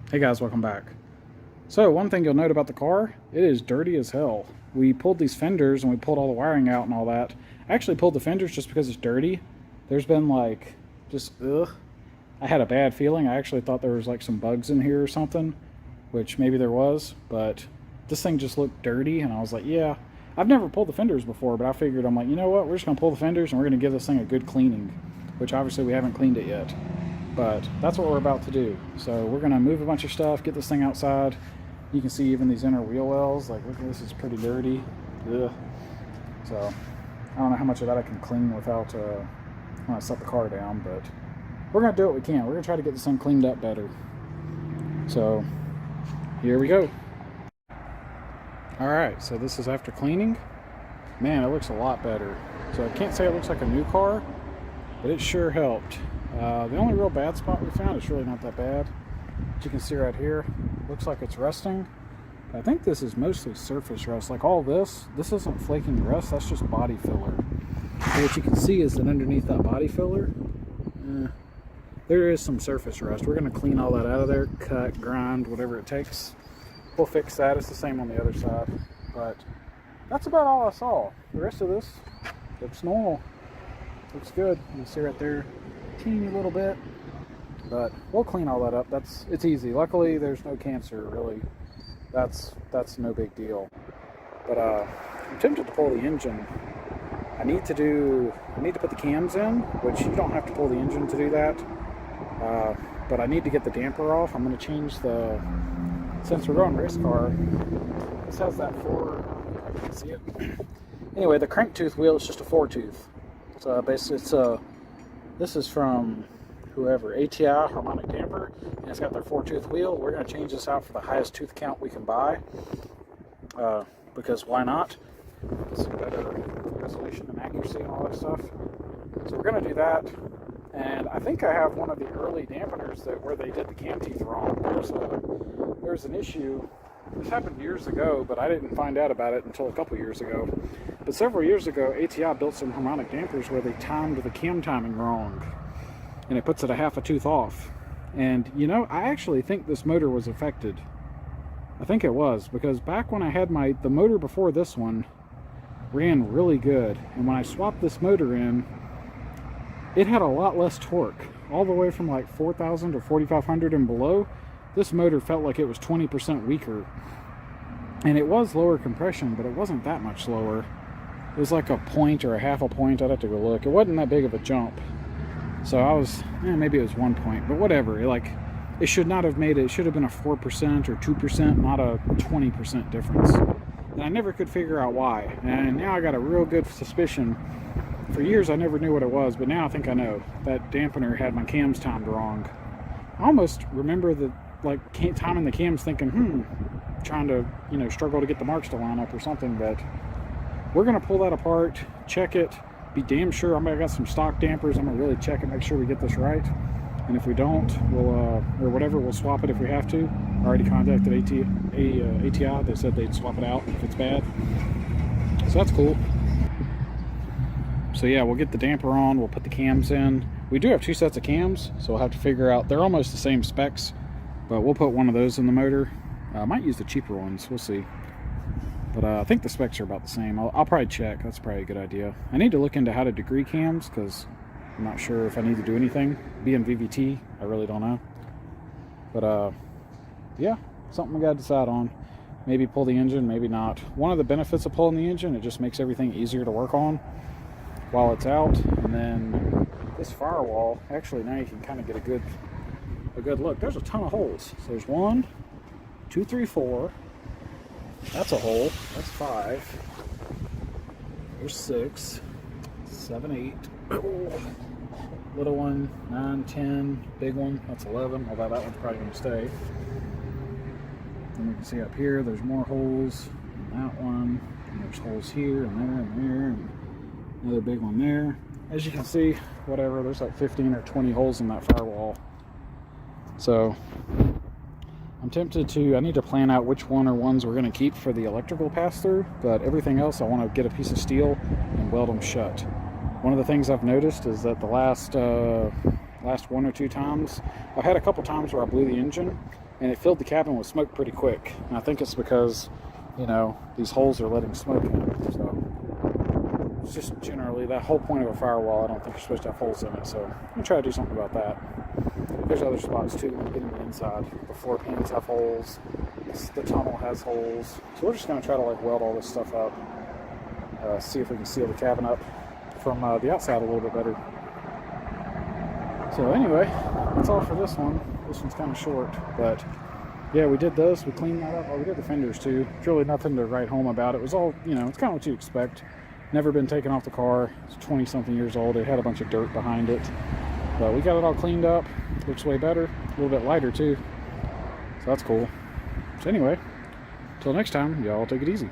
Hey guys, welcome back. So one thing you'll note about the car, it is dirty as hell. We pulled these fenders and we pulled all the wiring out and all that. I actually pulled the fenders just because it's dirty. There's been like, just ugh. I had a bad feeling. I actually thought there was like some bugs in here or something, which maybe there was, but this thing just looked dirty and I was like, yeah. I've never pulled the fenders before, but I figured, I'm like, you know what, we're just gonna pull the fenders and we're gonna give this thing a good cleaning, which obviously we haven't cleaned it yet. But that's what we're about to do. So we're gonna move a bunch of stuff, get this thing outside. You can see even these inner wheel wells, like look, this is pretty dirty. Ugh. So I don't know how much of that I can clean without when I set the car down, but we're gonna do what we can. We're gonna try to get this thing cleaned up better. So here we go. All right, so this is after cleaning. Man, it looks a lot better. So I can't say it looks like a new car, but it sure helped. The only real bad spot we found is really not that bad. As you can see right here, looks like it's rusting. I think this is mostly surface rust. Like all this isn't flaking rust, that's just body filler. So what you can see is that underneath that body filler, there is some surface rust. We're gonna clean all that out of there, cut, grind, whatever it takes. We'll fix that. It's the same on the other side. But that's about all I saw. The rest of this looks normal. Looks good. You can see right there, teeny little bit. But we'll clean all that up. It's easy. Luckily, there's no cancer, really. That's no big deal. But I'm tempted to pull the engine. I need to put the cams in, which you don't have to pull the engine to do that. But I need to get the damper off. I'm going to change the, since we're going race car, this has that four, I can see it. Anyway, the crank tooth wheel is just a 4-tooth. So basically this is from whoever, ATI harmonic damper, and it's got their 4-tooth wheel. We're going to change this out for the highest tooth count we can buy, because why not? It's better resolution and accuracy and all that stuff. So we're going to do that. And I think I have one of the early dampeners where they did the cam teeth wrong. There's an issue. This happened years ago, but I didn't find out about it until a couple years ago. But several years ago, ATI built some harmonic dampers where they timed the cam timing wrong, and it puts it a half a tooth off. And you know, I actually think this motor was affected. I think it was, because back when I had the motor before this one ran really good, and when I swapped this motor in, it had a lot less torque, all the way from like 4,000 to 4,500 and below. This motor felt like it was 20% weaker, and it was lower compression, but it wasn't that much lower. It was like a point or a half a point. I'd have to go look. It wasn't that big of a jump. So I was, maybe it was 1 point, but whatever. It should not have made it. It should have been a 4% or 2%, not a 20% difference. And I never could figure out why. And now I got a real good suspicion. For years I never knew what it was, but now I think I know. That dampener had my cams timed wrong. I almost remember timing the cams thinking, trying to, struggle to get the marks to line up or something, but we're going to pull that apart, check it, be damn sure. I got some stock dampers. I'm going to really check it, make sure we get this right. And if we don't, we'll swap it if we have to. I already contacted ATI. They said they'd swap it out if it's bad. So that's cool. So yeah, we'll get the damper on, we'll put the cams in. We do have 2 sets of cams, so we'll have to figure out, they're almost the same specs, but we'll put one of those in the motor. I might use the cheaper ones, we'll see. But I think the specs are about the same. I'll probably check, that's probably a good idea. I need to look into how to degree cams, because I'm not sure if I need to do anything. Being VVT, I really don't know. But yeah, something we gotta decide on. Maybe pull the engine, maybe not. One of the benefits of pulling the engine, it just makes everything easier to work on while it's out. And then this firewall, actually now you can kind of get a good look. There's a ton of holes. So there's 1, 2, 3, 4. That's a hole. That's 5. There's 6, 7, 8. Oh, little one, 9, 10. Big one, that's 11. Although that one's probably going to stay. And you can see up here, there's more holes in that one. And there's holes here and there and there. And another big one there. As you can see, whatever, there's like 15 or 20 holes in that firewall. So I'm tempted I need to plan out which ones we're going to keep for the electrical pass-through, but everything else I want to get a piece of steel and weld them shut. One of the things I've noticed is that the last 1 or 2 times, I've had a couple times where I blew the engine, and it filled the cabin with smoke pretty quick. And I think it's because, you know, these holes are letting smoke in. So it's just generally that whole point of a firewall. I don't think you're supposed to have holes in it. So I'm gonna try to do something about that. There's other spots too when you get in the inside. The floor pans have holes. The tunnel has holes. So we're just gonna try to like weld all this stuff up. See if we can seal the cabin up from the outside a little bit better. So anyway, that's all for this one. This one's kind of short, but yeah, we did this. We cleaned that up. Oh, we did the fenders too. It's really nothing to write home about. It was all, you know, it's kind of what you expect. Never been taken off the car. It's 20-something years old. It had a bunch of dirt behind it, but we got it all cleaned up. Looks way better. A little bit lighter too. So that's cool. So anyway, until next time, y'all take it easy.